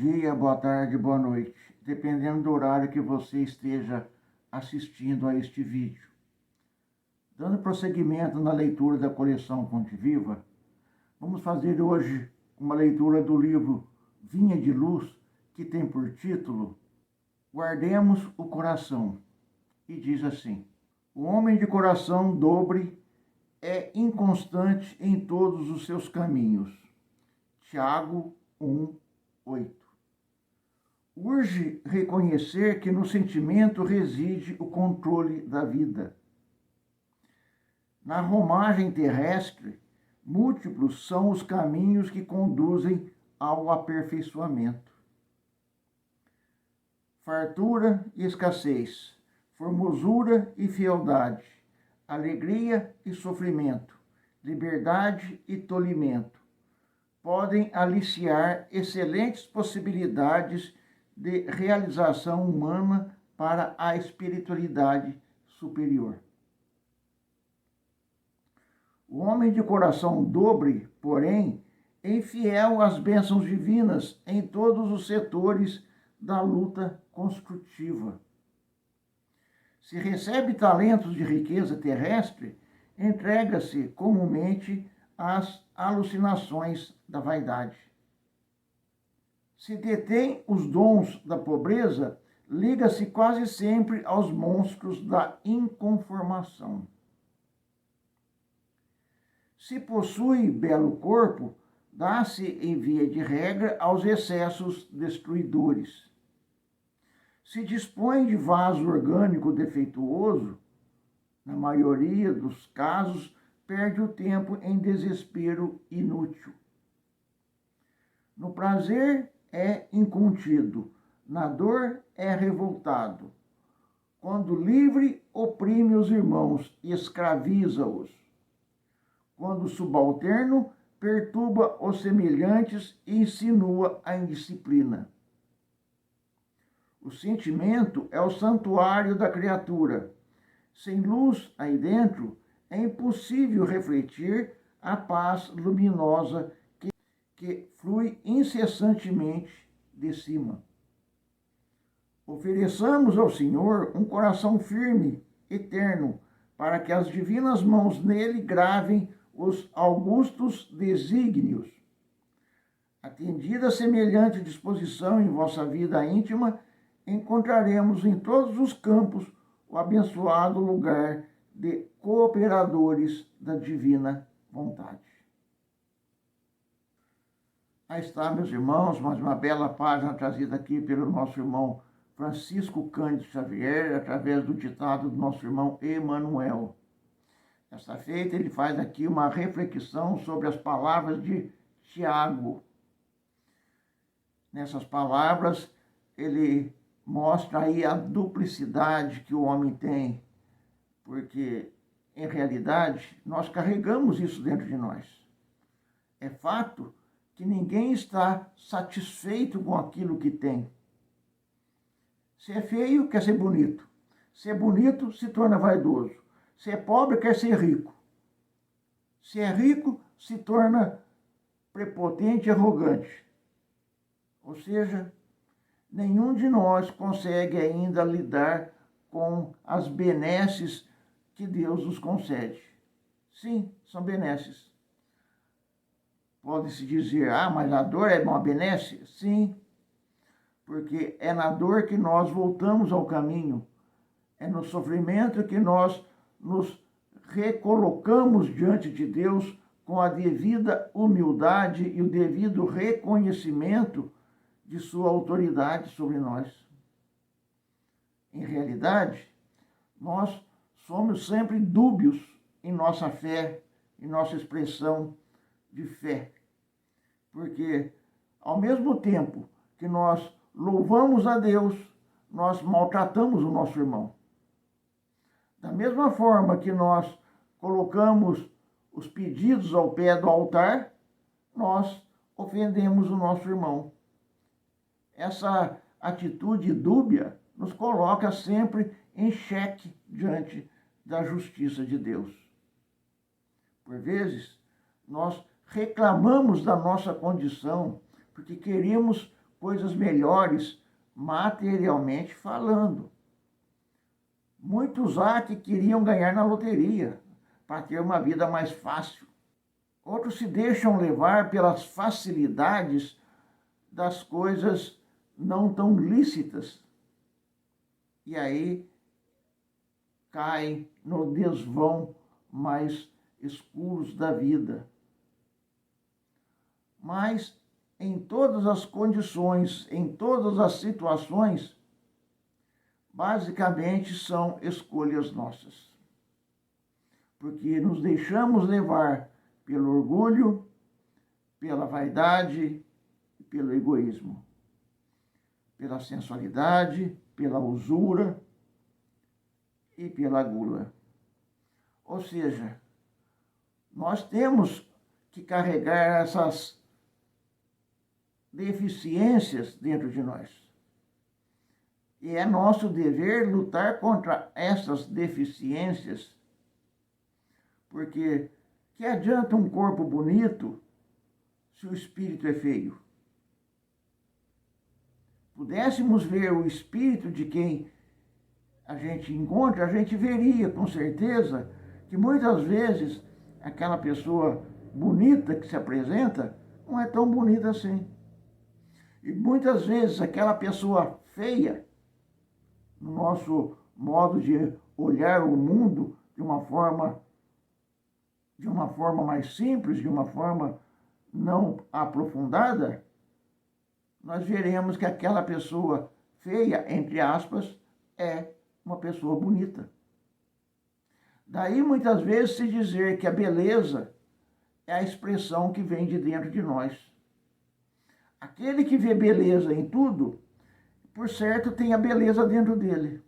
dia, boa tarde, boa noite, dependendo do horário que você esteja assistindo a este vídeo. Dando prosseguimento na leitura da coleção Fonte Viva, vamos fazer hoje uma leitura do livro Vinha de Luz, que tem por título Guardemos o Coração, e diz assim: o homem de coração dobre é inconstante em todos os seus caminhos. Tiago 1:8. Urge reconhecer que no sentimento reside o controle da vida. Na romagem terrestre, múltiplos são os caminhos que conduzem ao aperfeiçoamento. Fartura e escassez, formosura e fealdade, alegria e sofrimento, liberdade e tolimento, podem aliciar excelentes possibilidades de realização humana para a espiritualidade superior. O homem de coração dobre, porém, é infiel às bênçãos divinas em todos os setores da luta construtiva. Se recebe talentos de riqueza terrestre, entrega-se comumente às alucinações da vaidade. Se detém os dons da pobreza, liga-se quase sempre aos monstros da inconformação. Se possui belo corpo, dá-se em via de regra aos excessos destruidores. Se dispõe de vaso orgânico defeituoso, na maioria dos casos, perde o tempo em desespero inútil. No prazer é incontido, na dor é revoltado. Quando livre, oprime os irmãos e escraviza-os. Quando subalterno, perturba os semelhantes e insinua a indisciplina. O sentimento é o santuário da criatura. Sem luz aí dentro, é impossível refletir a paz luminosa que flui incessantemente de cima. Ofereçamos ao Senhor um coração firme, eterno, para que as divinas mãos nele gravem os augustos desígnios. Atendida semelhante disposição em vossa vida íntima, encontraremos em todos os campos o abençoado lugar de cooperadores da divina vontade. Aí está, meus irmãos, mais uma bela página trazida aqui pelo nosso irmão Francisco Cândido Xavier, através do ditado do nosso irmão Emanuel. Esta feita, ele faz aqui uma reflexão sobre as palavras de Tiago. Nessas palavras, ele mostra aí a duplicidade que o homem tem, porque, em realidade, nós carregamos isso dentro de nós. É fato que ninguém está satisfeito com aquilo que tem. Se é feio, quer ser bonito. Se é bonito, se torna vaidoso. Se é pobre, quer ser rico. Se é rico, se torna prepotente e arrogante. Ou seja, nenhum de nós consegue ainda lidar com as benesses que Deus nos concede. Sim, são benesses. Pode-se dizer, mas a dor é uma benesse? Sim, porque é na dor que nós voltamos ao caminho. É no sofrimento que nós nos recolocamos diante de Deus com a devida humildade e o devido reconhecimento de sua autoridade sobre nós. Em realidade, nós somos sempre dúbios em nossa fé, em nossa expressão de fé. Porque, ao mesmo tempo que nós louvamos a Deus, nós maltratamos o nosso irmão. Da mesma forma que nós colocamos os pedidos ao pé do altar, nós ofendemos o nosso irmão. Essa atitude dúbia nos coloca sempre em xeque diante da justiça de Deus. Por vezes, nós reclamamos da nossa condição, porque queremos coisas melhores, materialmente falando. Muitos há que queriam ganhar na loteria para ter uma vida mais fácil. Outros se deixam levar pelas facilidades das coisas não tão lícitas. E aí caem no desvão mais escuros da vida. Mas em todas as condições, em todas as situações, basicamente são escolhas nossas. Porque nos deixamos levar pelo orgulho, pela vaidade e pelo egoísmo, pela sensualidade, pela usura e pela gula. Ou seja, nós temos que carregar essas deficiências dentro de nós. E é nosso dever lutar contra essas deficiências, porque que adianta um corpo bonito se o espírito é feio? Pudéssemos ver o espírito de quem a gente encontra, a gente veria com certeza que muitas vezes aquela pessoa bonita que se apresenta não é tão bonita assim. E muitas vezes aquela pessoa feia, no nosso modo de olhar o mundo de uma forma mais simples, de uma forma não aprofundada, nós veremos que aquela pessoa feia, entre aspas, é uma pessoa bonita. Daí muitas vezes se dizer que a beleza é a expressão que vem de dentro de nós. Aquele que vê beleza em tudo, por certo, tem a beleza dentro dele.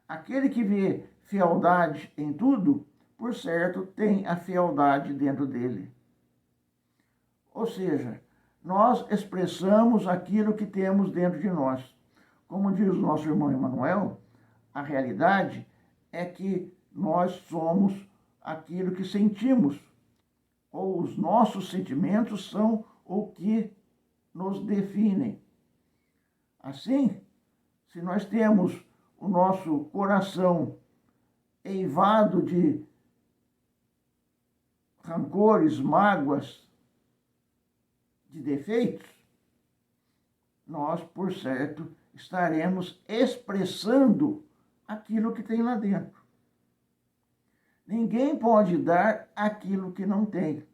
Aquele que vê fealdade em tudo, por certo, tem a fealdade dentro dele. Ou seja, nós expressamos aquilo que temos dentro de nós. Como diz o nosso irmão Emanuel, a realidade é que nós somos aquilo que sentimos, ou os nossos sentimentos são o que nos definem. Assim, se nós temos o nosso coração eivado de rancores, mágoas, de defeitos, nós, por certo, estaremos expressando aquilo que tem lá dentro. Ninguém pode dar aquilo que não tem.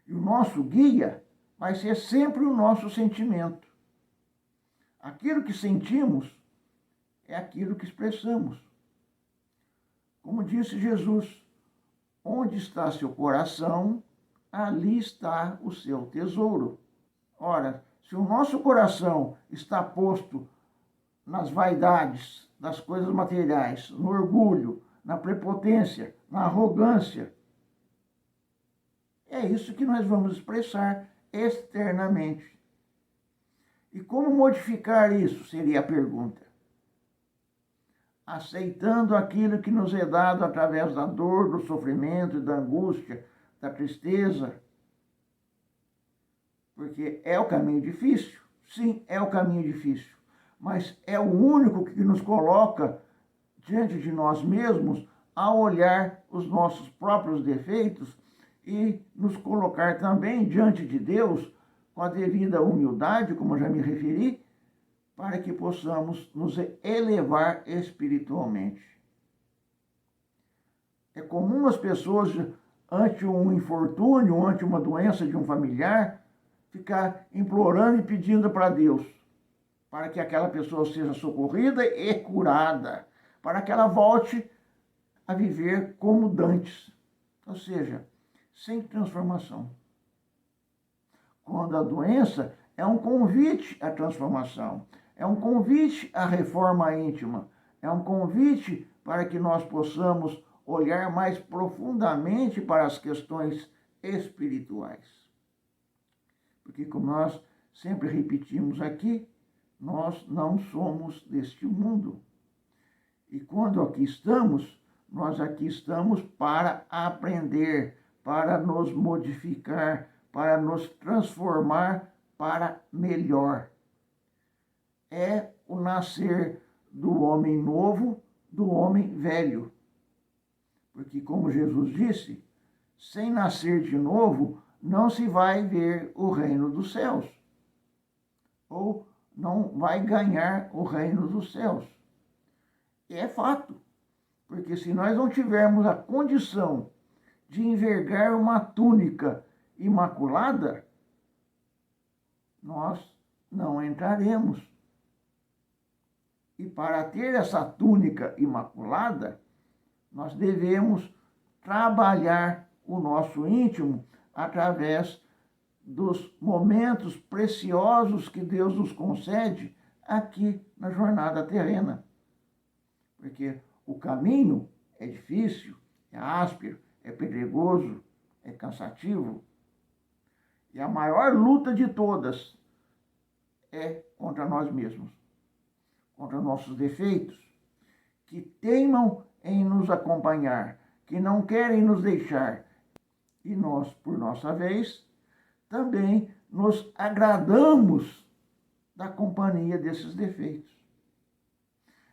E o nosso guia vai ser sempre o nosso sentimento. Aquilo que sentimos é aquilo que expressamos. Como disse Jesus, onde está seu coração, ali está o seu tesouro. Ora, se o nosso coração está posto nas vaidades das coisas materiais, no orgulho, na prepotência, na arrogância, é isso que nós vamos expressar externamente. E como modificar isso, seria a pergunta. Aceitando aquilo que nos é dado através da dor, do sofrimento, da angústia, da tristeza. Porque é o caminho difícil. Sim, é o caminho difícil. Mas é o único que nos coloca diante de nós mesmos a olhar os nossos próprios defeitos e nos colocar também diante de Deus com a devida humildade, como já me referi, para que possamos nos elevar espiritualmente. É comum as pessoas, ante um infortúnio, ante uma doença de um familiar, ficar implorando e pedindo para Deus, para que aquela pessoa seja socorrida e curada, para que ela volte a viver como dantes, ou seja, sem transformação. Quando a doença é um convite à transformação, é um convite à reforma íntima, é um convite para que nós possamos olhar mais profundamente para as questões espirituais. Porque, como nós sempre repetimos aqui, nós não somos deste mundo. E quando aqui estamos, nós aqui estamos para aprender, para nos modificar, para nos transformar para melhor. é o nascer do homem novo, do homem velho. Porque, como Jesus disse, sem nascer de novo, não se vai ver o reino dos céus. Ou não vai ganhar o reino dos céus. E é fato. Porque se nós não tivermos a condição de envergar uma túnica imaculada, nós não entraremos. E para ter essa túnica imaculada, nós devemos trabalhar o nosso íntimo através dos momentos preciosos que Deus nos concede aqui na jornada terrena. Porque o caminho é difícil, é áspero, é perigoso, é cansativo. E a maior luta de todas é contra nós mesmos, contra nossos defeitos, que teimam em nos acompanhar, que não querem nos deixar. E nós, por nossa vez, também nos agradamos da companhia desses defeitos.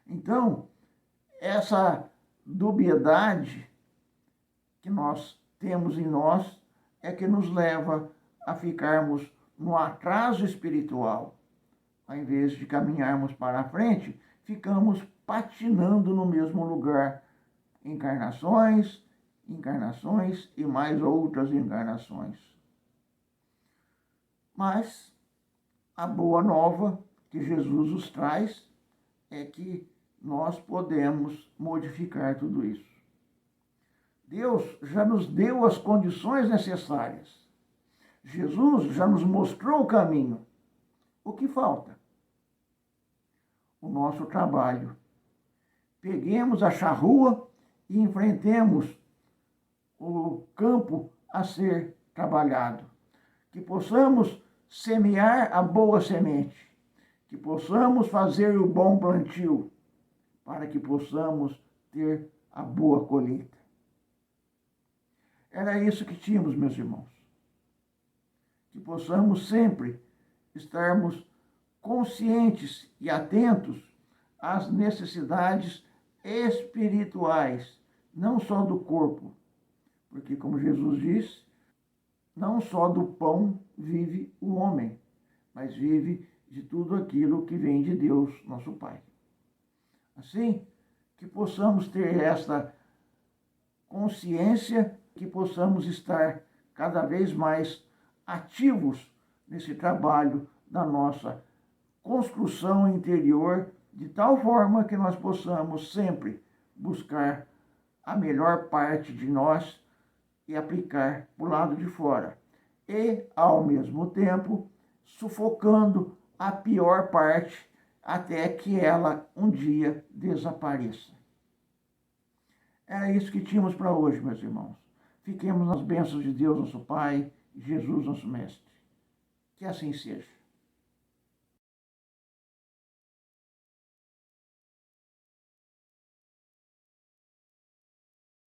Então, essa dubiedade que nós temos em nós é que nos leva a ficarmos no atraso espiritual. Ao invés de caminharmos para a frente, ficamos patinando no mesmo lugar. Encarnações, encarnações e mais outras encarnações. Mas a boa nova que Jesus nos traz é que nós podemos modificar tudo isso. Deus já nos deu as condições necessárias. Jesus já nos mostrou o caminho. O que falta? O nosso trabalho. Peguemos a charrua e enfrentemos o campo a ser trabalhado. Que possamos semear a boa semente. Que possamos fazer o bom plantio, para que possamos ter a boa colheita. Era isso que tínhamos, meus irmãos. Que possamos sempre estarmos conscientes e atentos às necessidades espirituais, não só do corpo. Porque, como Jesus disse, não só do pão vive o homem, mas vive de tudo aquilo que vem de Deus, nosso Pai. Assim, que possamos ter esta consciência, que possamos estar cada vez mais ativos nesse trabalho da nossa construção interior, de tal forma que nós possamos sempre buscar a melhor parte de nós e aplicar para o lado de fora. E, ao mesmo tempo, sufocando a pior parte até que ela um dia desapareça. Era isso que tínhamos para hoje, meus irmãos. Fiquemos nas bênçãos de Deus, nosso Pai, e Jesus, nosso Mestre. Que assim seja.